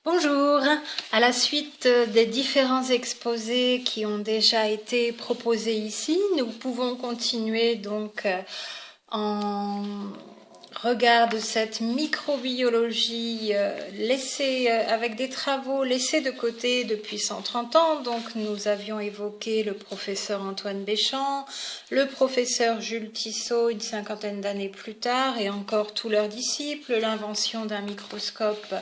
Bonjour, à la suite des différents exposés qui ont déjà été proposés ici, nous pouvons continuer donc en regard de cette microbiologie laissée avec des travaux laissés de côté depuis 130 ans. Donc nous avions évoqué le professeur Antoine Béchamp, le professeur Jules Tissot une cinquantaine d'années plus tard et encore tous leurs disciples, l'invention d'un microscope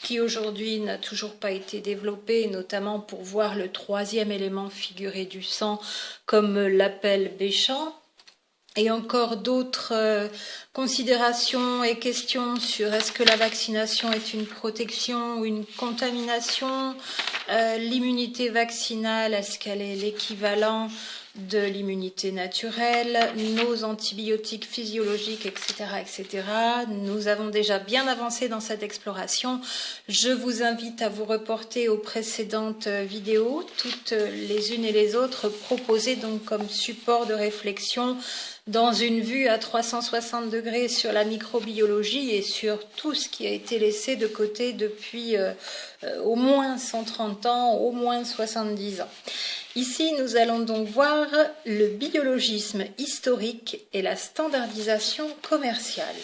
qui aujourd'hui n'a toujours pas été développé, notamment pour voir le troisième élément figuré du sang, comme l'appelle Béchamp. Et encore d'autres considérations et questions sur est-ce que la vaccination est une protection ou une contamination, l'immunité vaccinale, est-ce qu'elle est l'équivalent de l'immunité naturelle, nos antibiotiques physiologiques, etc., etc. Nous avons déjà bien avancé dans cette exploration. Je vous invite à vous reporter aux précédentes vidéos, toutes les unes et les autres proposées donc comme support de réflexion dans une vue à 360 degrés sur la microbiologie et sur tout ce qui a été laissé de côté depuis au moins 130 ans, au moins 70 ans. Ici, nous allons donc voir le biologisme historique et la standardisation commerciale.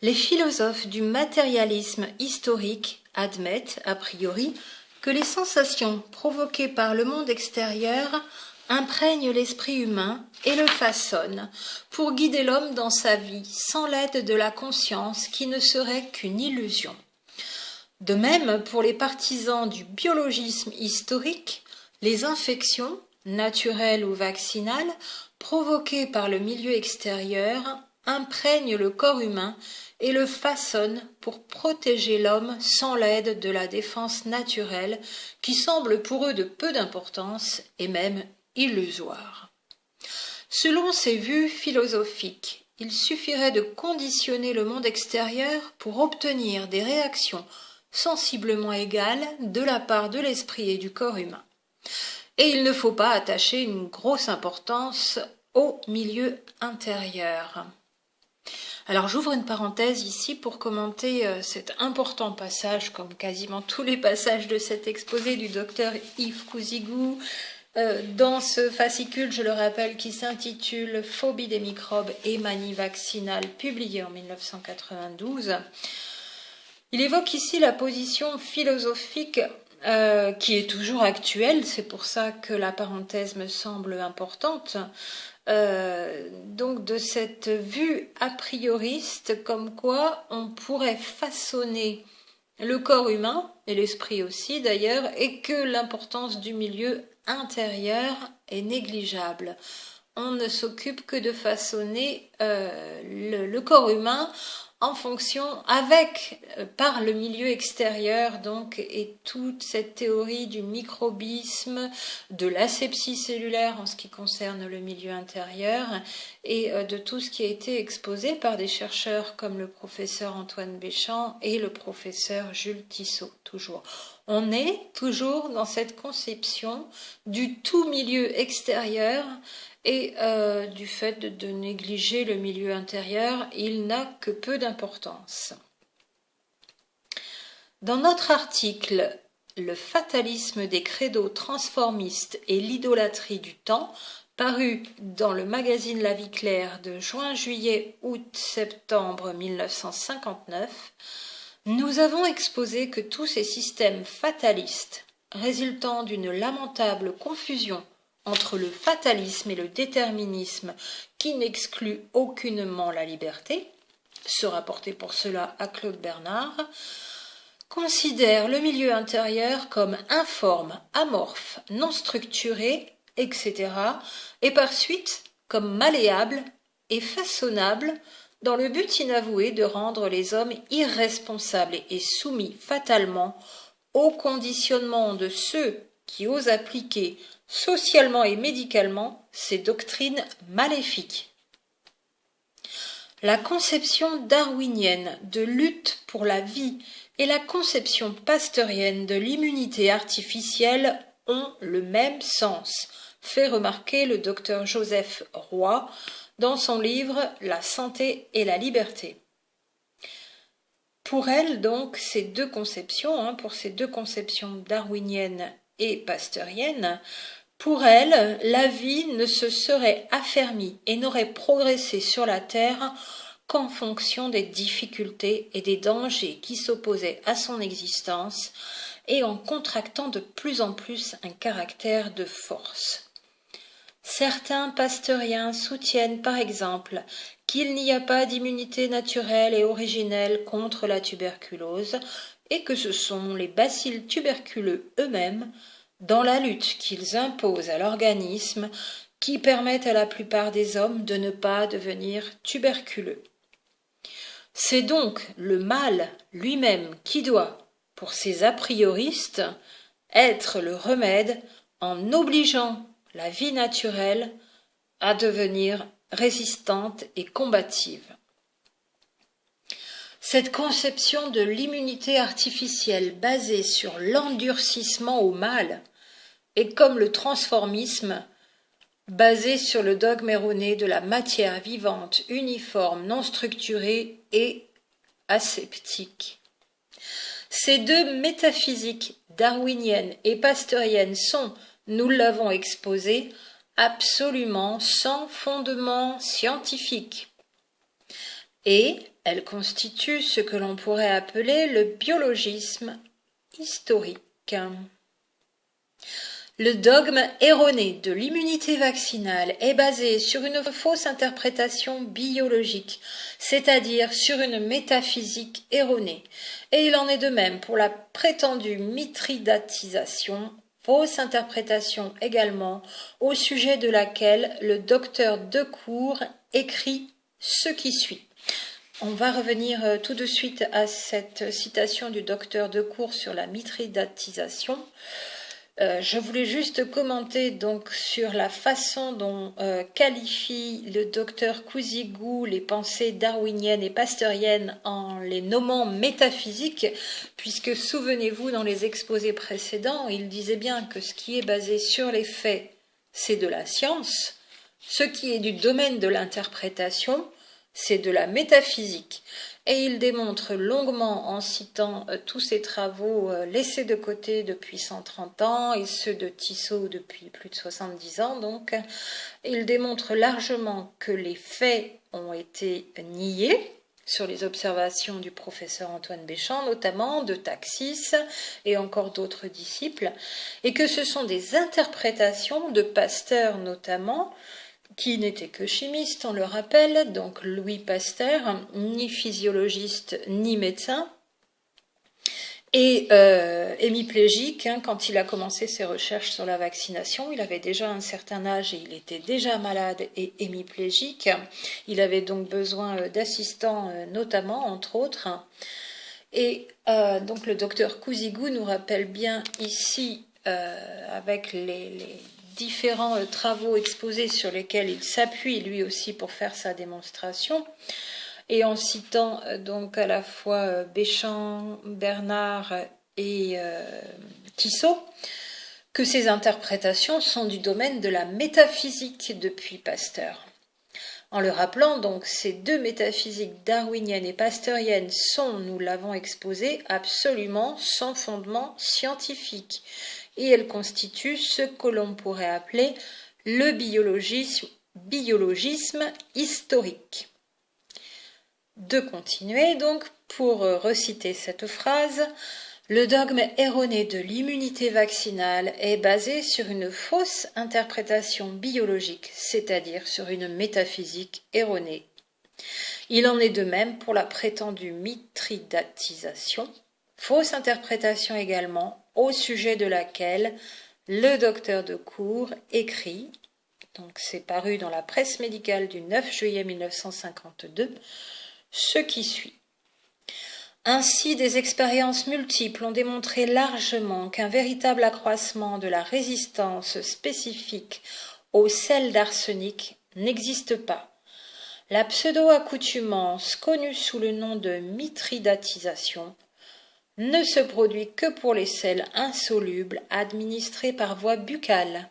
Les philosophes du matérialisme historique admettent, a priori, que les sensations provoquées par le monde extérieur imprègne l'esprit humain et le façonne pour guider l'homme dans sa vie sans l'aide de la conscience qui ne serait qu'une illusion. De même, pour les partisans du biologisme historique, les infections, naturelles ou vaccinales, provoquées par le milieu extérieur, imprègnent le corps humain et le façonnent pour protéger l'homme sans l'aide de la défense naturelle qui semble pour eux de peu d'importance et même illusoire. Selon ces vues philosophiques, il suffirait de conditionner le monde extérieur pour obtenir des réactions sensiblement égales de la part de l'esprit et du corps humain. Et il ne faut pas attacher une grosse importance au milieu intérieur. Alors j'ouvre une parenthèse ici pour commenter cet important passage, comme quasiment tous les passages de cet exposé du docteur Yves Cousigou, dans ce fascicule, je le rappelle, qui s'intitule « Phobie des microbes et manie vaccinale » publié en 1992. Il évoque ici la position philosophique qui est toujours actuelle, c'est pour ça que la parenthèse me semble importante, donc de cette vue a prioriste comme quoi on pourrait façonner le corps humain, et l'esprit aussi d'ailleurs, et que l'importance du milieu intérieur est négligeable. On ne s'occupe que de façonner le corps humain en fonction, par le milieu extérieur, donc, et toute cette théorie du microbisme, de l'asepsie cellulaire en ce qui concerne le milieu intérieur, et de tout ce qui a été exposé par des chercheurs comme le professeur Antoine Béchamp et le professeur Jules Tissot, toujours. On est toujours dans cette conception du tout milieu extérieur et du fait de négliger le milieu intérieur, il n'a que peu d'importance. Dans notre article « Le fatalisme des credos transformistes et l'idolâtrie du temps », paru dans le magazine La Vie Claire de juin, juillet, août, septembre 1959, nous avons exposé que tous ces systèmes fatalistes, résultant d'une lamentable confusion entre le fatalisme et le déterminisme qui n'exclut aucunement la liberté, se rapporter pour cela à Claude Bernard, considèrent le milieu intérieur comme informe, amorphe, non structuré, etc., et par suite comme malléable et façonnable dans le but inavoué de rendre les hommes irresponsables et soumis fatalement au conditionnement de ceux qui osent appliquer socialement et médicalement ces doctrines maléfiques. La conception darwinienne de lutte pour la vie et la conception pasteurienne de l'immunité artificielle ont le même sens, fait remarquer le docteur Joseph Roy dans son livre « La santé et la liberté ». Pour elle, donc, ces deux conceptions, pour ces deux conceptions darwiniennes et pasteuriennes, pour elle, la vie ne se serait affermie et n'aurait progressé sur la Terre qu'en fonction des difficultés et des dangers qui s'opposaient à son existence et en contractant de plus en plus un caractère de force. Certains pasteuriens soutiennent par exemple qu'il n'y a pas d'immunité naturelle et originelle contre la tuberculose et que ce sont les bacilles tuberculeux eux-mêmes, dans la lutte qu'ils imposent à l'organisme, qui permettent à la plupart des hommes de ne pas devenir tuberculeux. C'est donc le mal lui-même qui doit, pour ces a prioristes, être le remède en obligeant la vie naturelle à devenir résistante et combative. Cette conception de l'immunité artificielle basée sur l'endurcissement au mal est comme le transformisme basé sur le dogme erroné de la matière vivante, uniforme, non structurée et aseptique. Ces deux métaphysiques darwiniennes et pasteuriennes sont, nous l'avons exposé, absolument sans fondement scientifique. Et elles constituent ce que l'on pourrait appeler le biologisme historique. Le dogme erroné de l'immunité vaccinale est basé sur une fausse interprétation biologique, c'est-à-dire sur une métaphysique erronée. Et il en est de même pour la prétendue mithridatisation, fausse interprétation également, au sujet de laquelle le docteur Decour écrit ce qui suit. On va revenir tout de suite à cette citation du docteur Decour sur la mithridatisation. Je voulais juste commenter donc sur la façon dont qualifie le docteur Cousigou les pensées darwiniennes et pasteuriennes en les nommant métaphysiques, puisque souvenez-vous, dans les exposés précédents, il disait bien que ce qui est basé sur les faits, c'est de la science, ce qui est du domaine de l'interprétation, c'est de la métaphysique. Et il démontre longuement, en citant tous ses travaux laissés de côté depuis 130 ans et ceux de Tissot depuis plus de 70 ans, donc, il démontre largement que les faits ont été niés sur les observations du professeur Antoine Béchamp, notamment de Taxis et encore d'autres disciples, et que ce sont des interprétations de Pasteur notamment, qui n'était que chimiste, on le rappelle, donc Louis Pasteur, ni physiologiste ni médecin, et hémiplégique, quand il a commencé ses recherches sur la vaccination, il avait déjà un certain âge et il était déjà malade et hémiplégique. Il avait donc besoin d'assistants notamment, entre autres. Et donc le docteur Cousigou nous rappelle bien ici, avec les différents travaux exposés sur lesquels il s'appuie lui aussi pour faire sa démonstration, et en citant donc à la fois Béchamp, Bernard et Tissot, que ces interprétations sont du domaine de la métaphysique depuis Pasteur. En le rappelant, donc, ces deux métaphysiques darwiniennes et pasteuriennes sont, nous l'avons exposé, absolument sans fondement scientifique. Et elles constituent ce que l'on pourrait appeler le biologisme historique. De continuer donc, pour reciter cette phrase, le dogme erroné de l'immunité vaccinale est basé sur une fausse interprétation biologique, c'est-à-dire sur une métaphysique erronée. Il en est de même pour la prétendue mithridatisation, fausse interprétation également, au sujet de laquelle le docteur Decour écrit, donc c'est paru dans la presse médicale du 9 juillet 1952, ce qui suit. Ainsi, des expériences multiples ont démontré largement qu'un véritable accroissement de la résistance spécifique aux sels d'arsenic n'existe pas. La pseudo-accoutumance, connue sous le nom de mithridatisation, ne se produit que pour les sels insolubles administrés par voie buccale,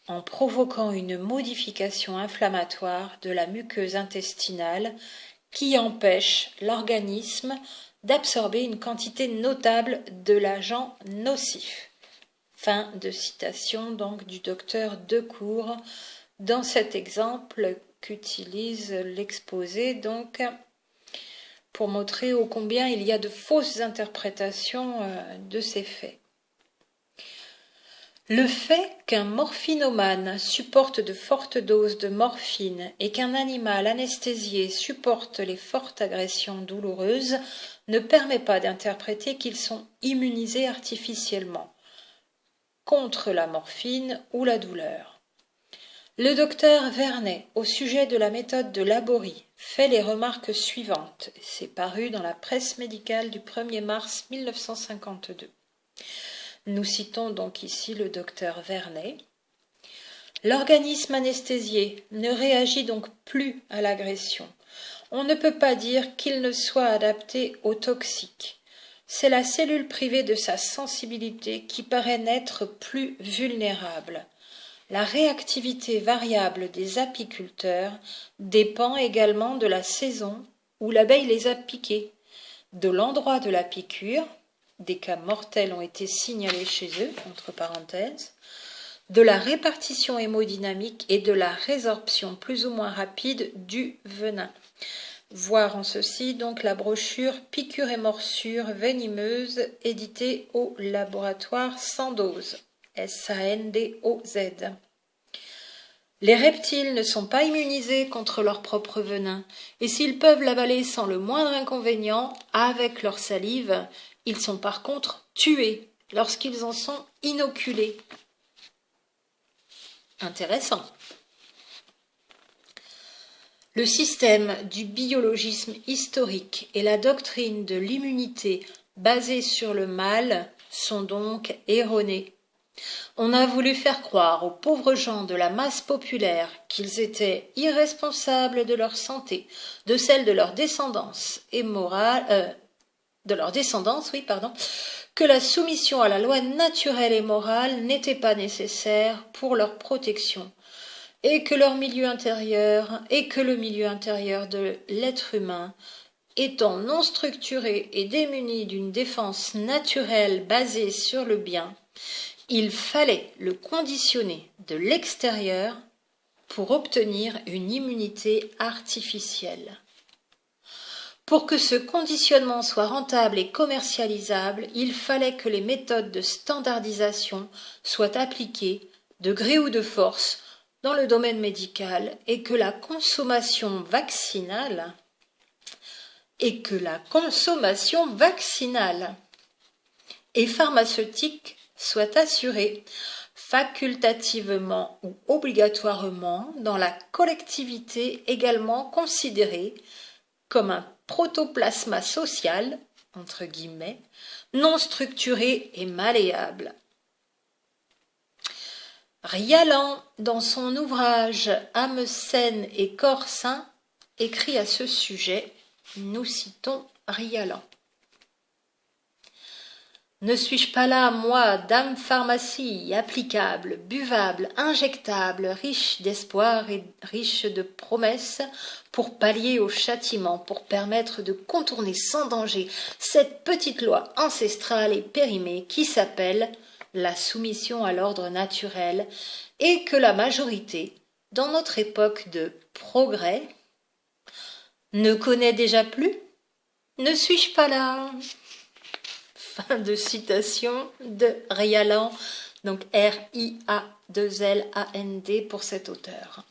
en provoquant une modification inflammatoire de la muqueuse intestinale qui empêche l'organisme d'absorber une quantité notable de l'agent nocif. Fin de citation donc du docteur Decour dans cet exemple qu'utilise l'exposé donc pour montrer ô combien il y a de fausses interprétations de ces faits. Le fait qu'un morphinomane supporte de fortes doses de morphine et qu'un animal anesthésié supporte les fortes agressions douloureuses ne permet pas d'interpréter qu'ils sont immunisés artificiellement contre la morphine ou la douleur. Le docteur Vernet, au sujet de la méthode de Laborie, fait les remarques suivantes. C'est paru dans la presse médicale du 1er mars 1952. Nous citons donc ici le docteur Vernet. L'organisme anesthésié ne réagit donc plus à l'agression. On ne peut pas dire qu'il ne soit adapté au toxique. C'est la cellule privée de sa sensibilité qui paraît n'être plus vulnérable. La réactivité variable des apiculteurs dépend également de la saison où l'abeille les a piqués, de l'endroit de la piqûre, des cas mortels ont été signalés chez eux, entre parenthèses, de la répartition hémodynamique et de la résorption plus ou moins rapide du venin. Voir en ceci donc la brochure Piqûres et morsures venimeuses éditée au laboratoire Sandoz, SANDOZ. Les reptiles ne sont pas immunisés contre leur propre venin, et s'ils peuvent l'avaler sans le moindre inconvénient avec leur salive, ils sont par contre tués lorsqu'ils en sont inoculés. Intéressant. Le système du biologisme historique et la doctrine de l'immunité basée sur le mal sont donc erronés. On a voulu faire croire aux pauvres gens de la masse populaire qu'ils étaient irresponsables de leur santé, de celle de leur descendance et morale, que la soumission à la loi naturelle et morale n'était pas nécessaire pour leur protection, et que le milieu intérieur de l'être humain, étant non structuré et démuni d'une défense naturelle basée sur le bien, il fallait le conditionner de l'extérieur pour obtenir une immunité artificielle. Pour que ce conditionnement soit rentable et commercialisable, il fallait que les méthodes de standardisation soient appliquées, de gré ou de force, dans le domaine médical et que la consommation vaccinale et pharmaceutique soit assurée facultativement ou obligatoirement dans la collectivité également considérée comme un protoplasma social, entre guillemets, non structuré et malléable. Rialan, dans son ouvrage Âme saine et corps sain, écrit à ce sujet, nous citons Rialan. Ne suis-je pas là, moi, dame pharmacie, applicable, buvable, injectable, riche d'espoir et riche de promesses, pour pallier au châtiment, pour permettre de contourner sans danger cette petite loi ancestrale et périmée qui s'appelle la soumission à l'ordre naturel et que la majorité, dans notre époque de progrès, ne connaît déjà plus? Ne suis-je pas là? Fin de citation de Rialan, donc R-I-A-2-L-A-N-D pour cet auteur.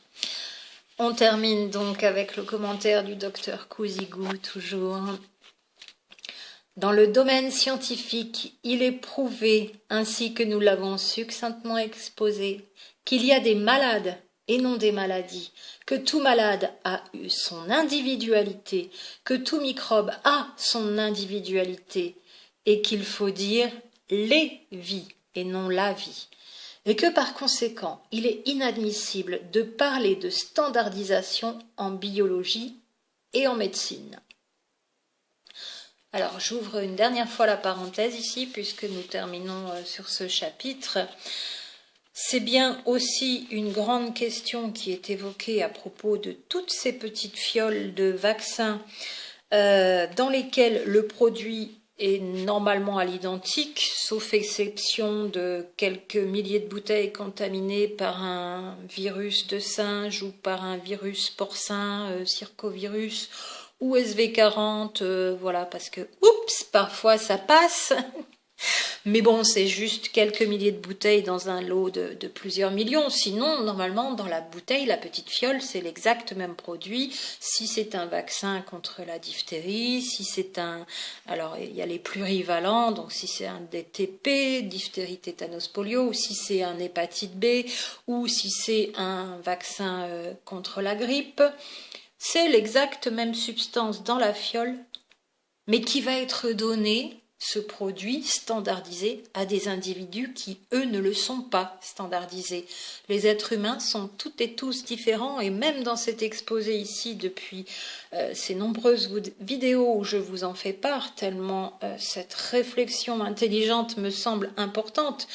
On termine donc avec le commentaire du docteur Cousigou, toujours. Dans le domaine scientifique, il est prouvé, ainsi que nous l'avons succinctement exposé, qu'il y a des malades et non des maladies, que tout malade a eu son individualité, que tout microbe a son individualité, et qu'il faut dire les vies et non la vie, et que par conséquent, il est inadmissible de parler de standardisation en biologie et en médecine. Alors, j'ouvre une dernière fois la parenthèse ici, puisque nous terminons sur ce chapitre. C'est bien aussi une grande question qui est évoquée à propos de toutes ces petites fioles de vaccins dans lesquels le produit est normalement à l'identique, sauf exception de quelques milliers de bouteilles contaminées par un virus de singe ou par un virus porcin, circovirus ou SV40, voilà, parce que, oups, parfois ça passe. Mais bon, c'est juste quelques milliers de bouteilles dans un lot de plusieurs millions. Sinon, normalement, dans la bouteille, la petite fiole, c'est l'exact même produit. Si c'est un vaccin contre la diphtérie, si c'est un... Alors, il y a les plurivalents, donc si c'est un DTP, diphtérie, tétanos, polio, ou si c'est un hépatite B, ou si c'est un vaccin contre la grippe, c'est l'exact même substance dans la fiole, mais qui va être donnée, ce produit standardisé, à des individus qui, eux, ne le sont pas standardisés. Les êtres humains sont toutes et tous différents, et même dans cet exposé ici, depuis ces nombreuses vidéos où je vous en fais part, tellement cette réflexion intelligente me semble importante,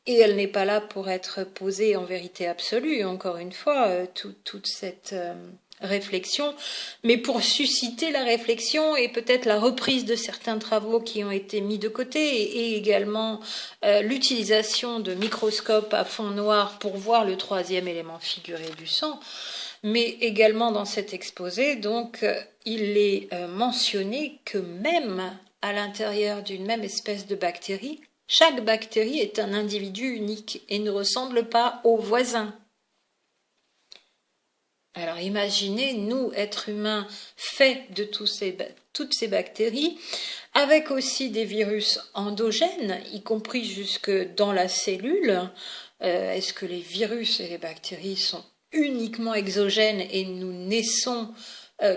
et elle n'est pas là pour être posée en vérité absolue, encore une fois, toute cette... réflexion, mais pour susciter la réflexion et peut-être la reprise de certains travaux qui ont été mis de côté et également l'utilisation de microscopes à fond noir pour voir le troisième élément figuré du sang, mais également dans cet exposé, donc il est mentionné que même à l'intérieur d'une même espèce de bactérie, chaque bactérie est un individu unique et ne ressemble pas aux voisins. Alors imaginez, nous, êtres humains, faits de toutes ces bactéries, avec aussi des virus endogènes, y compris jusque dans la cellule. Est-ce que les virus et les bactéries sont uniquement exogènes et nous naissons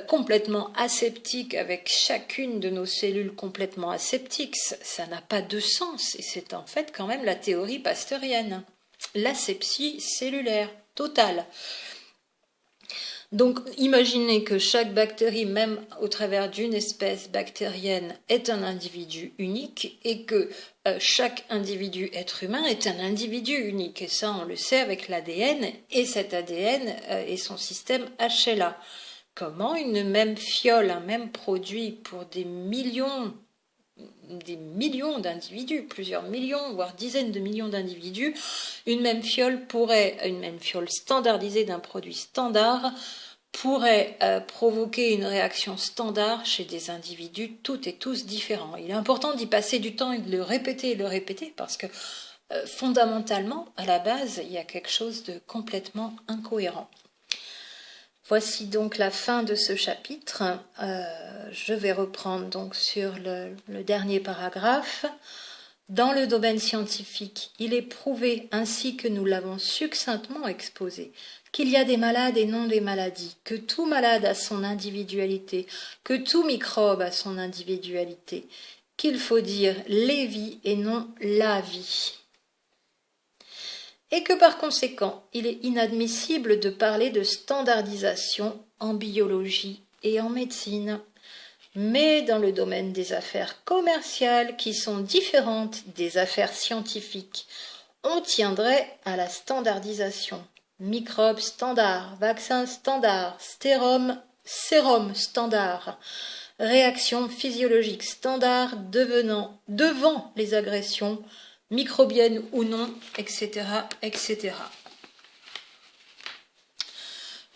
complètement aseptiques avec chacune de nos cellules complètement aseptiques? Ça n'a pas de sens et c'est en fait quand même la théorie pasteurienne. L'asepsie cellulaire totale. Donc, imaginez que chaque bactérie, même au travers d'une espèce bactérienne, est un individu unique et que chaque individu être humain est un individu unique. Et ça, on le sait avec l'ADN et cet ADN et son système HLA. Comment une même fiole, un même produit pour des millions d'individus, plusieurs millions, voire dizaines de millions d'individus, une même fiole standardisée d'un produit standard pourrait provoquer une réaction standard chez des individus toutes et tous différents. Il est important d'y passer du temps et de le répéter, parce que fondamentalement, à la base, il y a quelque chose de complètement incohérent. Voici donc la fin de ce chapitre. Je vais reprendre donc sur le dernier paragraphe. Dans le domaine scientifique, il est prouvé, ainsi que nous l'avons succinctement exposé, qu'il y a des malades et non des maladies, que tout malade a son individualité, que tout microbe a son individualité, qu'il faut dire les vies et non la vie. Et que par conséquent, il est inadmissible de parler de standardisation en biologie et en médecine. Mais dans le domaine des affaires commerciales, qui sont différentes des affaires scientifiques, on tiendrait à la standardisation. Microbes standard, vaccins standard, sérum standard, réaction physiologique standard devant les agressions, microbiennes ou non, etc., etc.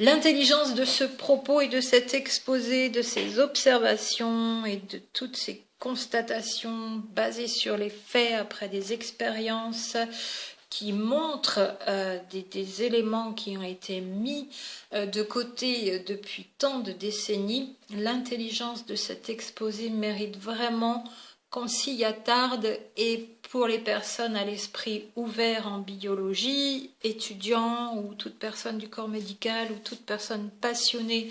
L'intelligence de ce propos et de cet exposé, de ces observations et de toutes ces constatations basées sur les faits après des expériences qui montrent des éléments qui ont été mis de côté depuis tant de décennies, l'intelligence de cet exposé mérite vraiment qu'on s'y attarde, et pour les personnes à l'esprit ouvert en biologie, étudiants ou toute personne du corps médical ou toute personne passionnée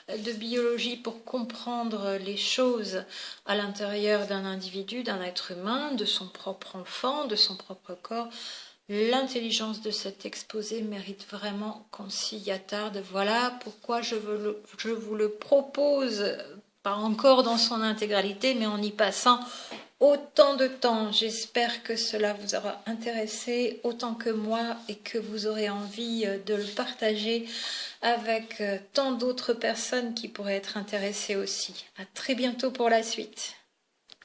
de biologie pour comprendre les choses à l'intérieur d'un individu, d'un être humain, de son propre enfant, de son propre corps, l'intelligence de cet exposé mérite vraiment qu'on s'y attarde. Voilà pourquoi je vous le propose, pas encore dans son intégralité, mais en y passant autant de temps. J'espère que cela vous aura intéressé autant que moi et que vous aurez envie de le partager avec tant d'autres personnes qui pourraient être intéressées aussi. À très bientôt pour la suite.